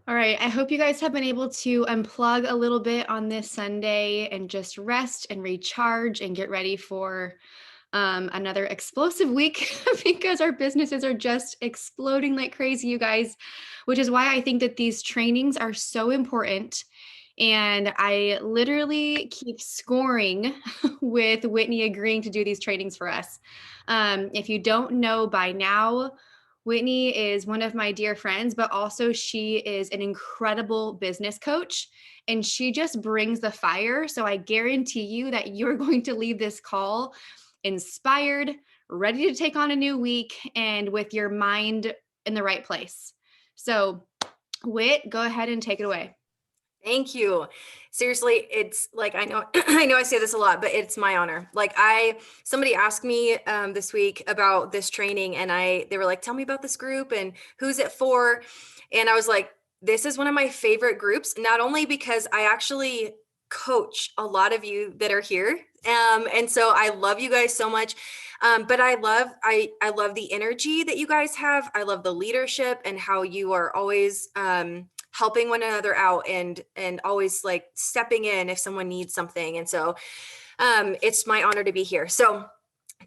All right. I hope you guys have been able to unplug a little bit on this Sunday and just rest and recharge and get ready for another explosive week because our businesses are just exploding like crazy, you guys, which is why I think that these trainings are so important. And I literally keep scoring with Whitney agreeing to do these trainings for us. If you don't know by now, Whitney is one of my dear friends, but also she is an incredible business coach and she just brings the fire. So I guarantee you that you're going to leave this call inspired, ready to take on a new week, and with your mind in the right place. So, Whit, go ahead and take it away. Thank you. Seriously, it's like I know I know I say this a lot, but it's my honor. Somebody asked me this week about this training, and they were like, "Tell me about this group and who's it for?" And I was like, "This is one of my favorite groups, not only because I actually coach a lot of you that are here, and so I love you guys so much." But I love the energy that you guys have. I love the leadership and how you are always helping one another out and always like stepping in if someone needs something. And so it's my honor to be here. So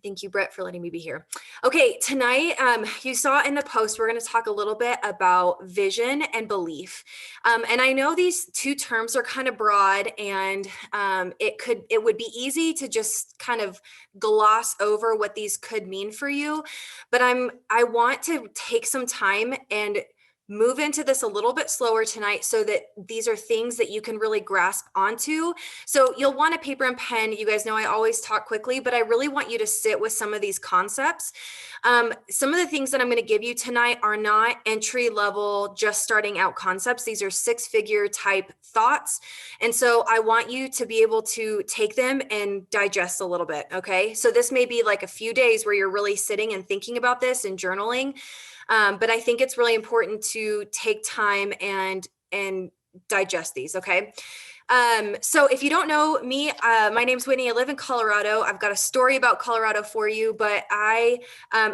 thank you, Brett, for letting me be here. Okay, tonight, you saw in the post, we're going to talk a little bit about vision and belief. And I know these two terms are kind of broad, and it would be easy to just kind of gloss over what these could mean for you. But I want to take some time and move into this a little bit slower tonight so that these are things that you can really grasp onto. So you'll want a paper and pen. You guys know I always talk quickly, but I really want you to sit with some of these concepts. Some of the things that I'm going to give you tonight are not entry level, just starting out concepts. These are six-figure type thoughts. And so I want you to be able to take them and digest a little bit. Okay. So this may be like a few days where you're really sitting and thinking about this and journaling. But I think it's really important to take time and digest these. Okay. So if you don't know me, my name's Whitney. I live in Colorado. I've got a story about Colorado for you, but I'm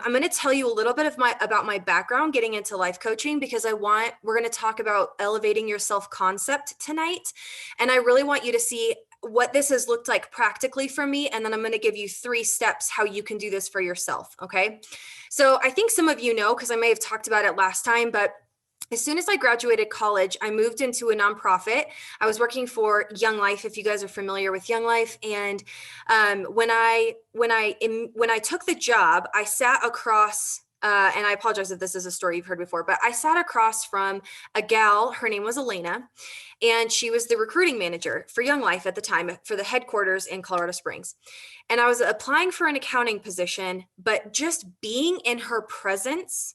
going to tell you a little bit about my background getting into life coaching, because we're going to talk about elevating your self-concept tonight. And I really want you to see what this has looked like practically for me. And then I'm going to give you 3 steps how you can do this for yourself. Okay. So I think some of you know, because I may have talked about it last time, but as soon as I graduated college, I moved into a nonprofit. I was working for Young Life, if you guys are familiar with Young Life. And when I took the job, I sat across. And I apologize if this is a story you've heard before, but I sat across from a gal. Her name was Elena, and she was the recruiting manager for Young Life at the time for the headquarters in Colorado Springs. And I was applying for an accounting position, but just being in her presence,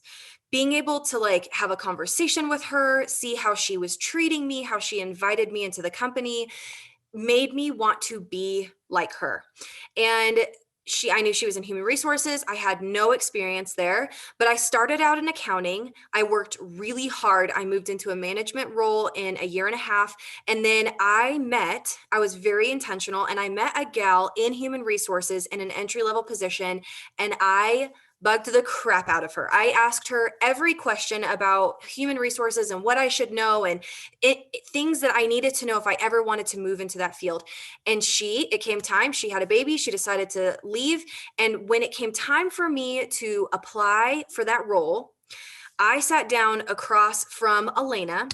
being able to like have a conversation with her, see how she was treating me, how she invited me into the company, made me want to be like her. And I knew she was in human resources. I had no experience there, but I started out in accounting. I worked really hard. I moved into a management role in a year and a half. And then I was very intentional, and I met a gal in human resources in an entry level position. And I bugged the crap out of her. I asked her every question about human resources and what I should know, and things that I needed to know if I ever wanted to move into that field. And it came time, she had a baby, she decided to leave. And when it came time for me to apply for that role, I sat down across from Elena,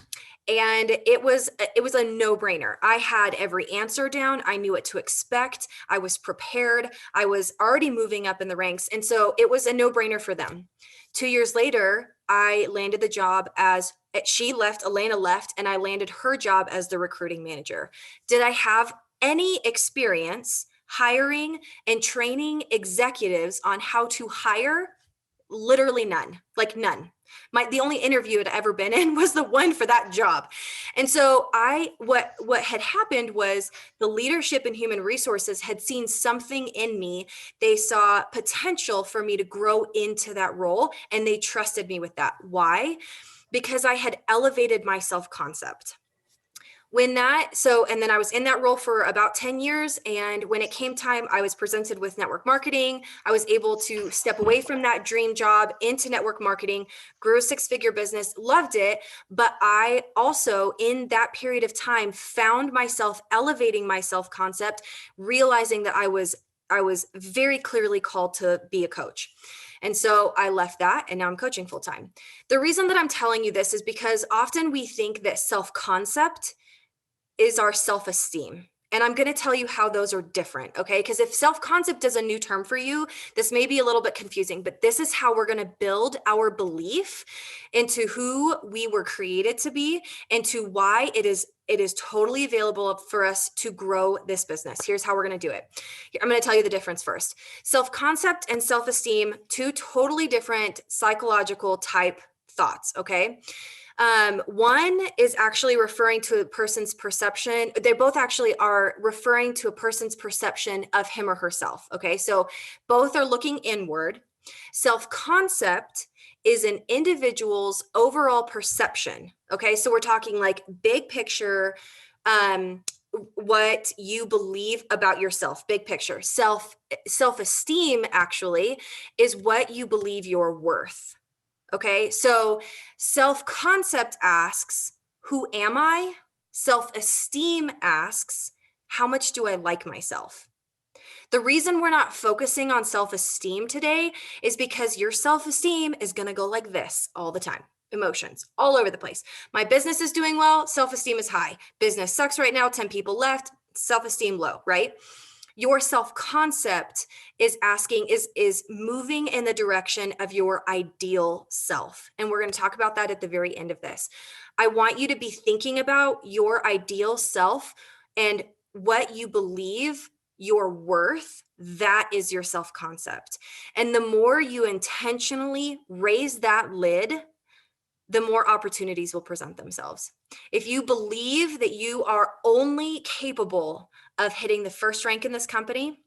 and it was a no-brainer. I had every answer down. I knew what to expect. I was prepared. I was already moving up in the ranks. And so it was a no-brainer for them. 2 years later, I landed the job Elena left, and I landed her job as the recruiting manager. Did I have any experience hiring and training executives on how to hire? Literally none, like none. The only interview I'd ever been in was the one for that job. And so what had happened was the leadership in human resources had seen something in me. They saw potential for me to grow into that role, and they trusted me with that. Why? Because I had elevated my self-concept. And then I was in that role for about 10 years. And when it came time, I was presented with network marketing. I was able to step away from that dream job into network marketing, grew a 6-figure business, loved it. But I also, in that period of time, found myself elevating my self concept, realizing that I was very clearly called to be a coach. And so I left that and now I'm coaching full time. The reason that I'm telling you this is because often we think that self concept is our self-esteem. And I'm going to tell you how those are different, okay? Because if self-concept is a new term for you, this may be a little bit confusing, but this is how we're going to build our belief into who we were created to be and to why it is totally available for us to grow this business. Here's how we're going to do it. I'm going to tell you the difference first. Self-concept and self-esteem, two totally different psychological type thoughts, okay? One is actually referring to a person's perception. They both actually are referring to a person's perception of him or herself. Okay. So both are looking inward. Self concept is an individual's overall perception. Okay. So we're talking like big picture, what you believe about yourself, big picture. Self-esteem actually is what you believe you're worth. Okay, so self-concept asks, who am I? Self-esteem asks, how much do I like myself? The reason we're not focusing on self-esteem today is because your self-esteem is going to go like this all the time. Emotions all over the place. My business is doing well, self-esteem is high. Business sucks right now, 10 people left, self-esteem low, right? Your self-concept is moving in the direction of your ideal self. And we're going to talk about that at the very end of this. I want you to be thinking about your ideal self and what you believe your worth. That is your self-concept. And the more you intentionally raise that lid, the more opportunities will present themselves. If you believe that you are only capable of hitting the first rank in this company,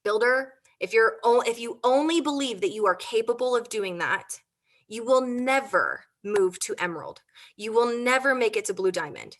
builder, if you only believe that you are capable of doing that, you will never move to emerald. You will never make it to blue diamond.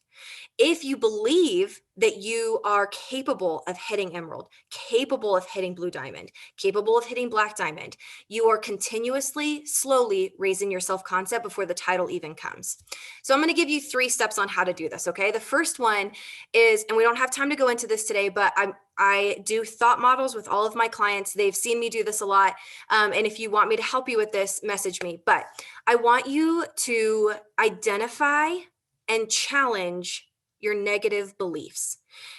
If you believe that you are capable of hitting emerald, capable of hitting blue diamond, capable of hitting black diamond, you are continuously, slowly raising your self-concept before the title even comes. So I'm going to give you 3 steps on how to do this, okay? The first one is, and we don't have time to go into this today, but I do thought models with all of my clients. They've seen me do this a lot. And if you want me to help you with this, message me. But I want you to identify and challenge your negative beliefs.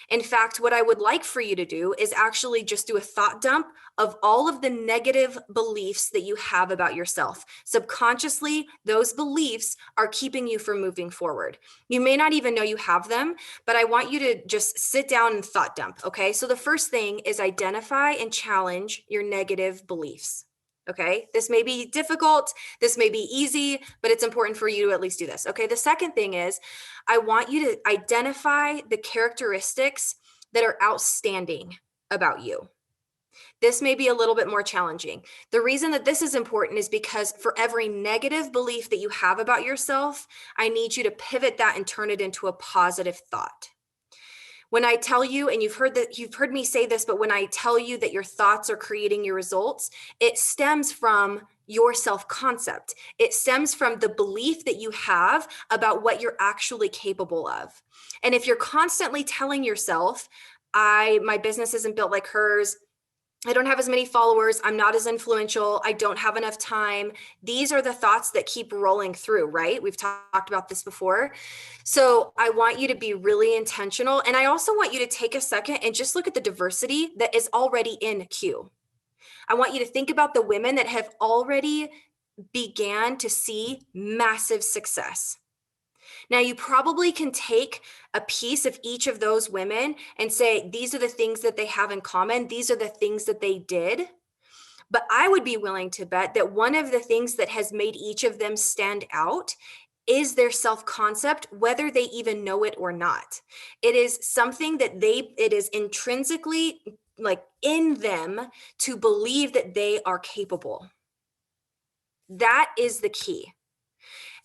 In fact, what I would like for you to do is actually just do a thought dump of all of the negative beliefs that you have about yourself. Subconsciously, those beliefs are keeping you from moving forward. You may not even know you have them, but I want you to just sit down and thought dump, okay? So the first thing is identify and challenge your negative beliefs. Okay, this may be difficult, this may be easy, but it's important for you to at least do this. Okay, the second thing is I want you to identify the characteristics that are outstanding about you. This may be a little bit more challenging. The reason that this is important is because for every negative belief that you have about yourself, I need you to pivot that and turn it into a positive thought. When I tell you, and you've heard me say this, but when I tell you that your thoughts are creating your results, it stems from your self-concept. It stems from the belief that you have about what you're actually capable of. And if you're constantly telling yourself, my business isn't built like hers, I don't have as many followers, I'm not as influential, I don't have enough time. These are the thoughts that keep rolling through, right? We've talked about this before. So I want you to be really intentional. And I also want you to take a second and just look at the diversity that is already in Q. I want you to think about the women that have already began to see massive success. Now, you probably can take a piece of each of those women and say, these are the things that they have in common. These are the things that they did. But I would be willing to bet that one of the things that has made each of them stand out is their self-concept, whether they even know it or not. It is something that it is intrinsically like in them to believe that they are capable. That is the key.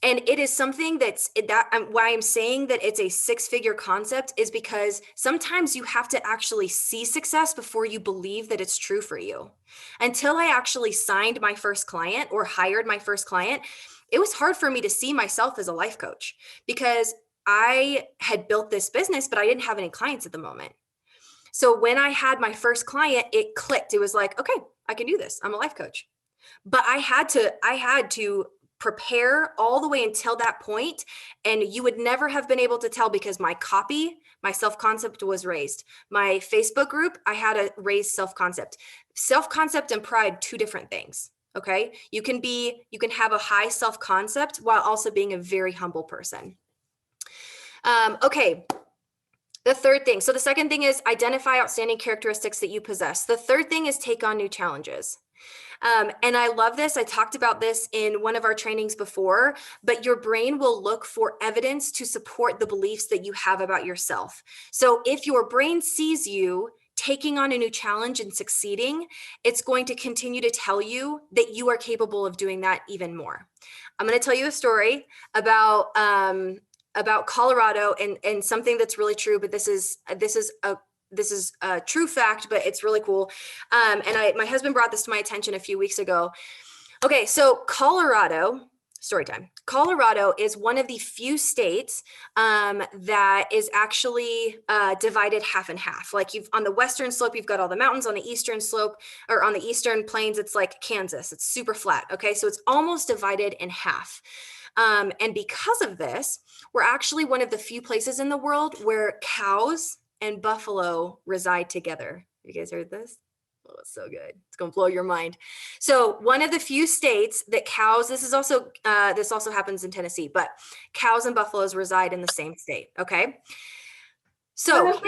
And it is something why I'm saying that it's a six-figure concept is because sometimes you have to actually see success before you believe that it's true for you. Until I actually signed my first client or hired my first client, it was hard for me to see myself as a life coach because I had built this business, but I didn't have any clients at the moment. So when I had my first client, it clicked. It was like, okay, I can do this. I'm a life coach. But I had to prepare all the way until that point, and you would never have been able to tell because my copy, my self-concept was raised. My Facebook group, I had a raised self-concept. Self-concept and pride, two different things. Okay? You can have a high self-concept while also being a very humble person. Okay, the third thing. So the second thing is identify outstanding characteristics that you possess. The third thing is take on new challenges. And I love this. I talked about this in one of our trainings before, but your brain will look for evidence to support the beliefs that you have about yourself. So if your brain sees you taking on a new challenge and succeeding, it's going to continue to tell you that you are capable of doing that even more. I'm going to tell you a story about Colorado and something that's really true, but this is a true fact, but it's really cool. My husband brought this to my attention a few weeks ago. Okay, so story time. Colorado is one of the few states that is actually divided half and half. Like on the western slope, you've got all the mountains. On the eastern slope, or on the eastern plains, it's like Kansas. It's super flat. Okay, so it's almost divided in half. And because of this, we're actually one of the few places in the world where cows and buffalo reside together. You guys heard this? Oh, it's so good. It's going to blow your mind. So one of the few states that this also happens in Tennessee, but cows and buffaloes reside in the same state. Okay. So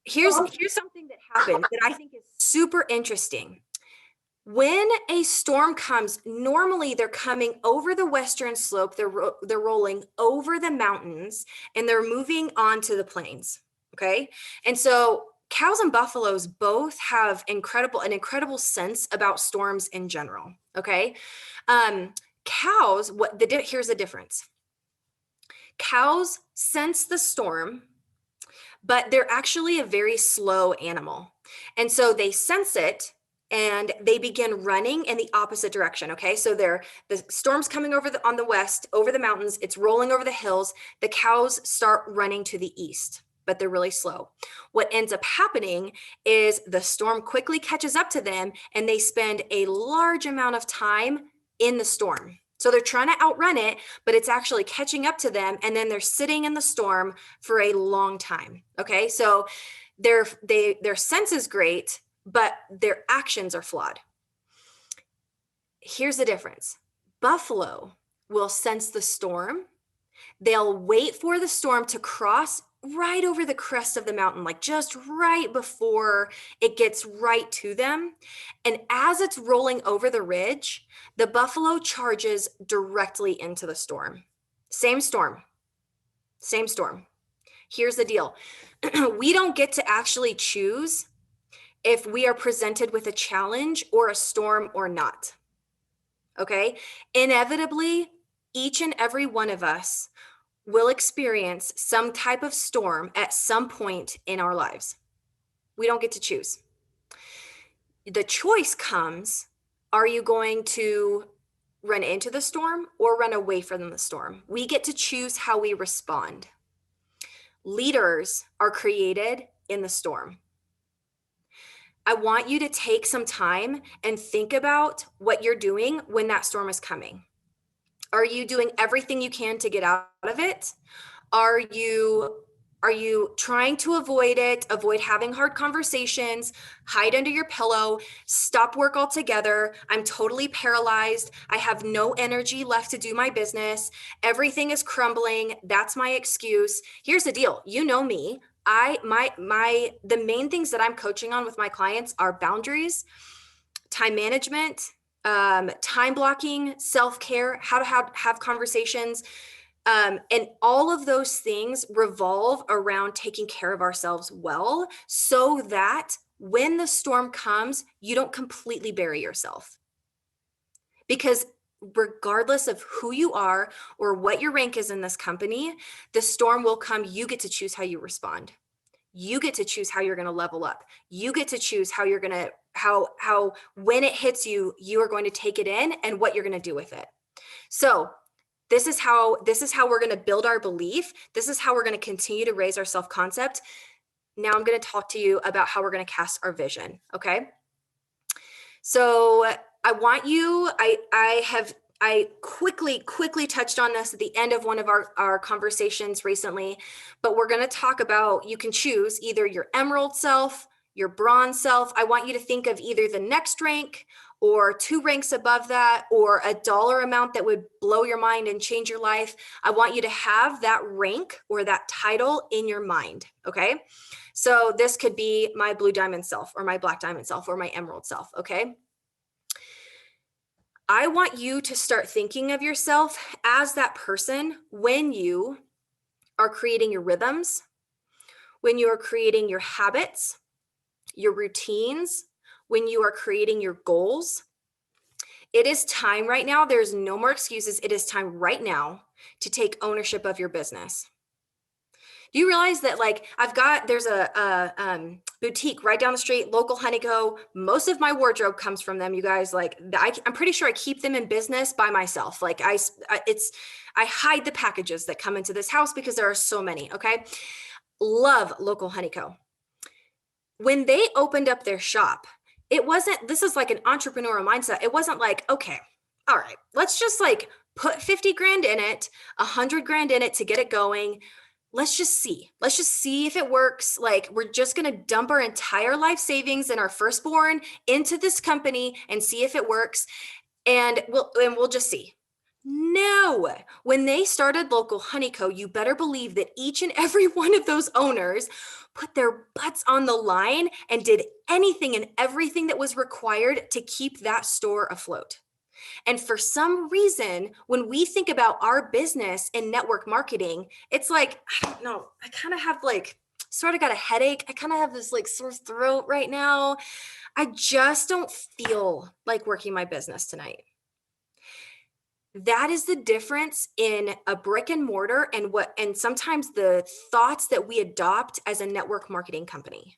here's something that happened that I think is super interesting. When a storm comes, normally they're coming over the western slope, they're rolling over the mountains, and they're moving onto the plains. Okay. And so cows and buffaloes both have an incredible sense about storms in general. Okay. Cows, here's the difference. Cows sense the storm, but they're actually a very slow animal. And so they sense it and they begin running in the opposite direction. Okay. So the storm's coming on the west, over the mountains, it's rolling over the hills. The cows start running to the east, but they're really slow. What ends up happening is the storm quickly catches up to them and they spend a large amount of time in the storm. So they're trying to outrun it, but it's actually catching up to them. And then they're sitting in the storm for a long time. Okay. So their sense is great, but their actions are flawed. Here's the difference. Buffalo will sense the storm. They'll wait for the storm to cross right over the crest of the mountain, like just right before it gets right to them. And as it's rolling over the ridge, the buffalo charges directly into the storm. Same storm. Here's the deal. We don't get to actually choose if we are presented with a challenge or a storm or not. Okay? Inevitably, each and every one of us will experience some type of storm at some point in our lives. We don't get to choose. The choice comes, are you going to run into the storm or run away from the storm? We get to choose how we respond. Leaders are created in the storm. I want you to take some time and think about what you're doing when that storm is coming. Are you doing everything you can to get out of it? Are you trying to avoid it, avoid having hard conversations, hide under your pillow, stop work altogether? I'm totally paralyzed. I have no energy left to do my business. Everything is crumbling. That's my excuse. Here's the deal. You know me. The main things that I'm coaching on with my clients are boundaries, time management, time blocking, self-care, how to have conversations. And all of those things revolve around taking care of ourselves well, so that when the storm comes, you don't completely bury yourself. Because regardless of who you are or what your rank is in this company, the storm will come. You get to choose how you respond. You get to choose how you're going to level up. You get to choose how you're going to, how, when it hits you, you are going to take it in and what you're going to do with it. So this is how we're going to build our belief. This is how we're going to continue to raise our self-concept. Now I'm going to talk to you about how we're going to cast our vision. Okay. So I want you, I quickly touched on this at the end of one of our conversations recently, but we're going to talk about, you can choose either your emerald self, your bronze self. I want you to think of either the next rank or 2 ranks above that, or a dollar amount that would blow your mind and change your life. I want you to have that rank or that title in your mind. Okay. So this could be my blue diamond self or my black diamond self or my emerald self. Okay. I want you to start thinking of yourself as that person when you are creating your rhythms, when you are creating your habits, your routines, when you are creating your goals. It is time right now. There's no more excuses. It is time right now to take ownership of your business. Do you realize that, like, there's a boutique right down the street, local Honeyco. Most of my wardrobe comes from them, you guys. Like, I'm pretty sure I keep them in business by myself. Like, I hide the packages that come into this house because there are so many. Okay. Love local Honeyco. When they opened up their shop, this is like an entrepreneurial mindset. It wasn't like, okay, all right, let's just like put 50 grand in it, 100 grand in it to get it going. Let's just see if it works. Like, we're just going to dump our entire life savings and our firstborn into this company and see if it works. And we'll just see. No, when they started local Honeyco, you better believe that each and every one of those owners put their butts on the line and did anything and everything that was required to keep that store afloat. And for some reason, when we think about our business in network marketing, it's like, I don't know, I kind of have like, sort of got a headache. I kind of have this like sore throat right now. I just don't feel like working my business tonight. That is the difference in a brick and mortar and sometimes the thoughts that we adopt as a network marketing company.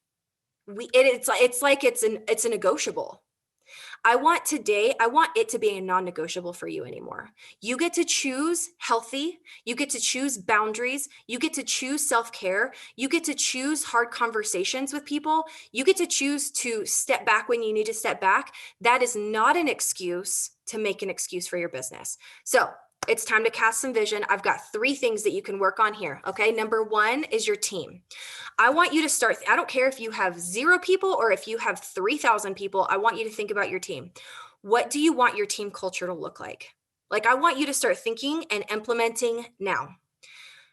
It's like it's a negotiable. I want it to be a non-negotiable for you anymore. You get to choose healthy. You get to choose boundaries. You get to choose self-care. You get to choose hard conversations with people. You get to choose to step back when you need to step back. That is not an excuse to make an excuse for your business. So it's time to cast some vision. I've got 3 things that you can work on here. Okay. Number 1 is your team. I want you to start. I don't care if you have 0 people or if you have 3,000 people. I want you to think about your team. What do you want your team culture to look like? Like, I want you to start thinking and implementing now.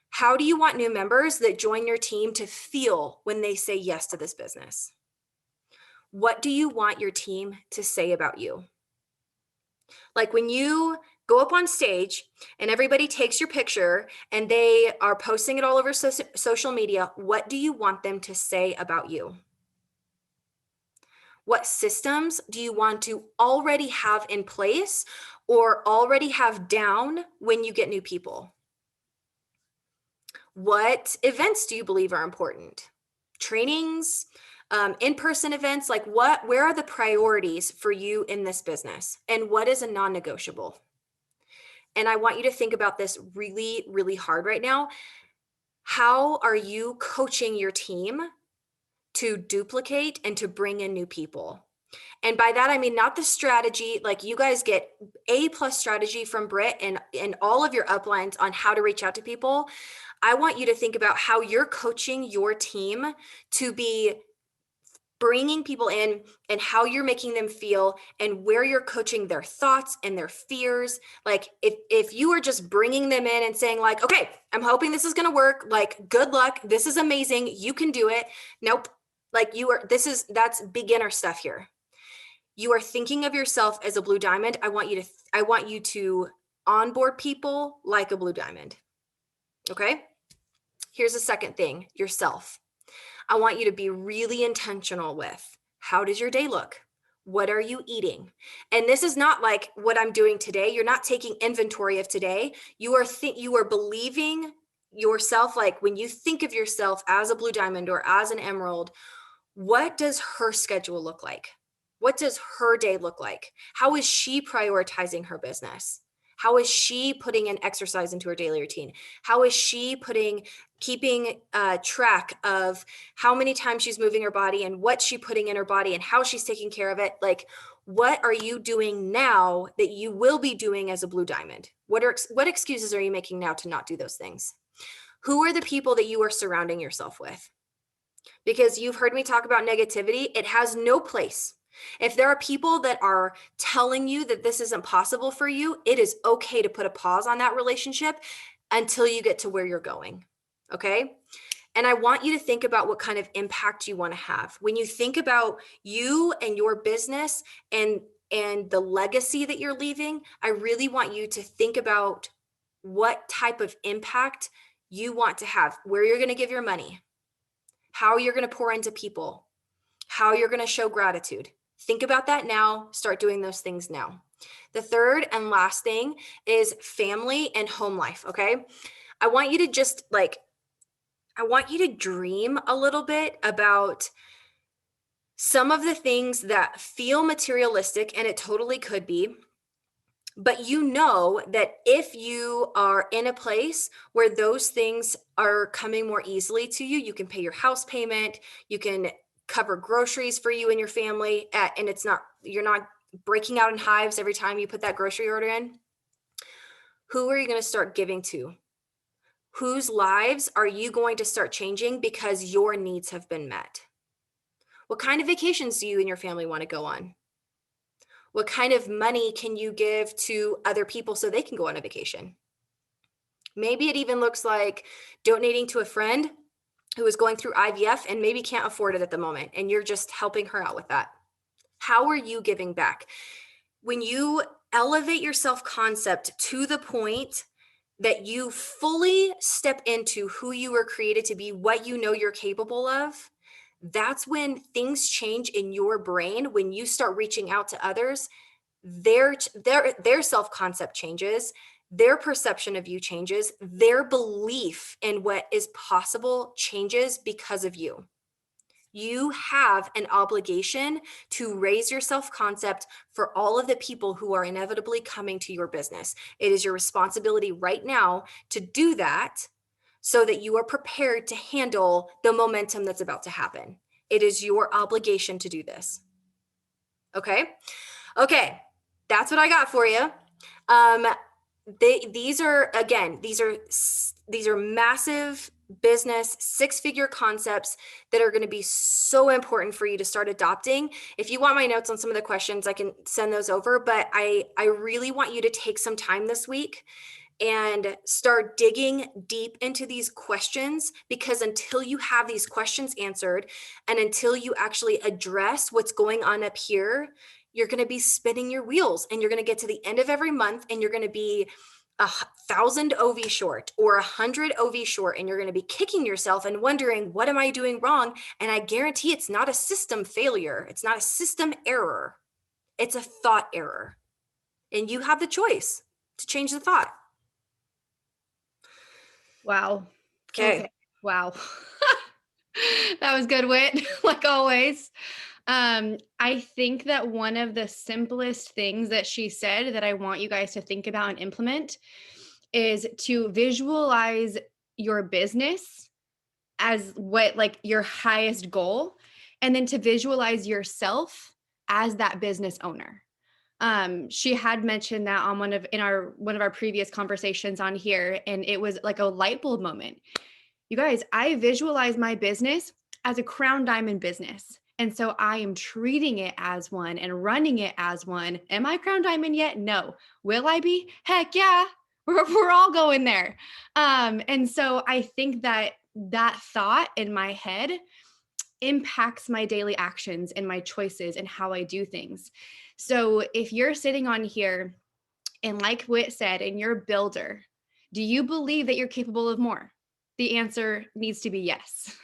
How do you want new members that join your team to feel when they say yes to this business? What do you want your team to say about you? Like, when you go up on stage and everybody takes your picture and they are posting it all over social media, what do you want them to say about you? What systems do you want to already have in place or already have down when you get new people? What events do you believe are important? Trainings, in-person events, like where are the priorities for you in this business? And what is a non-negotiable? And I want you to think about this really, really hard right now. How are you coaching your team to duplicate and to bring in new people? And by that, I mean, not the strategy, like you guys get A+ strategy from Britt and all of your uplines on how to reach out to people. I want you to think about how you're coaching your team to be bringing people in and how you're making them feel and where you're coaching their thoughts and their fears. Like, if you are just bringing them in and saying like, okay, I'm hoping this is going to work. Like, good luck. This is amazing. You can do it. Nope. Like, that's beginner stuff here. You are thinking of yourself as a blue diamond. I want you to onboard people like a blue diamond. Okay. Here's the second thing, yourself. I want you to be really intentional with, how does your day look? What are you eating? And this is not like what I'm doing today. You're not taking inventory of today. You are believing yourself, like when you think of yourself as a blue diamond or as an emerald, what does her schedule look like? What does her day look like? How is she prioritizing her business? How is she putting in exercise into her daily routine? How is she keeping track of how many times she's moving her body and what she's putting in her body and how she's taking care of it? Like, what are you doing now that you will be doing as a blue diamond? What excuses are you making now to not do those things? Who are the people that you are surrounding yourself with? Because you've heard me talk about negativity, it has no place. If there are people that are telling you that this isn't possible for you, it is okay to put a pause on that relationship until you get to where you're going. Okay? And I want you to think about what kind of impact you want to have. When you think about you and your business and the legacy that you're leaving, I really want you to think about what type of impact you want to have, where you're going to give your money, how you're going to pour into people, how you're going to show gratitude. Think about that now. Start doing those things now. The third and last thing is family and home life. Okay. I want you to I want you to dream a little bit about some of the things that feel materialistic, and it totally could be. But you know that if you are in a place where those things are coming more easily to you, you can pay your house payment, you can cover groceries for you and your family, and you're not breaking out in hives every time you put that grocery order in. Who are you going to start giving to? Whose lives are you going to start changing because your needs have been met? What kind of vacations do you and your family want to go on? What kind of money can you give to other people so they can go on a vacation? Maybe it even looks like donating to a friend who is going through IVF and maybe can't afford it at the moment, and you're just helping her out with that. How are you giving back? When you elevate your self concept to the point that you fully step into who you were created to be, what you know you're capable of, that's when things change in your brain. When you start reaching out to others, their self concept changes, their perception of you changes, their belief in what is possible changes because of you. You have an obligation to raise your self concept for all of the people who are inevitably coming to your business. It is your responsibility right now to do that so that you are prepared to handle the momentum that's about to happen. It is your obligation to do this. Okay? Okay, that's what I got for you. Um, these are massive business 6-figure concepts that are going to be so important for you to start adopting. If you want my notes on some of the questions, I can send those over, but I really want you to take some time this week and start digging deep into these questions, because until you have these questions answered and until you actually address what's going on up here, you're going to be spinning your wheels, and you're going to get to the end of every month and you're going to be 1,000 OV short or 100 OV short, and you're going to be kicking yourself and wondering, what am I doing wrong? And I guarantee it's not a system failure. It's not a system error. It's a thought error. And you have the choice to change the thought. Wow. Okay. Okay. Wow. That was good, Wit, like always. I think that one of the simplest things that she said that I want you guys to think about and implement is to visualize your business as what like your highest goal, and then to visualize yourself as that business owner. She had mentioned that on one of our previous conversations on here, and it was like a light bulb moment. You guys, I visualize my business as a crown diamond business. And so I am treating it as one and running it as one. Am I crown diamond yet? No. Will I be? Heck yeah. We're all going there. And so I think that that thought in my head impacts my daily actions and my choices and how I do things. So if you're sitting on here and like Whit said, and you're a builder, do you believe that you're capable of more? The answer needs to be yes.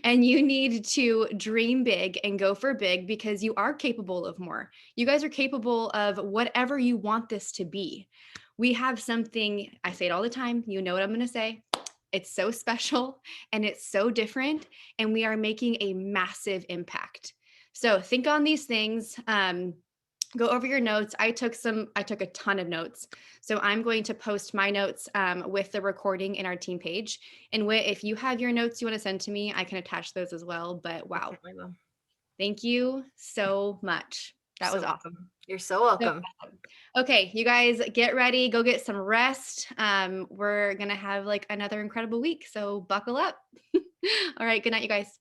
And you need to dream big and go for big because you are capable of more. You guys are capable of whatever you want this to be. We have something, I say it all the time. You know what I'm going to say. It's so special and it's so different, and we are making a massive impact. So think on these things. Go over your notes. I took a ton of notes. So I'm going to post my notes with the recording in our team page. And if you have your notes you want to send to me, I can attach those as well. But I wow, certainly will. thank you so much. You're That was so awesome. welcome. You're so So welcome. awesome. Okay, you guys get ready, go get some rest. We're going to have like another incredible week. So buckle up. All right. Good night, you guys.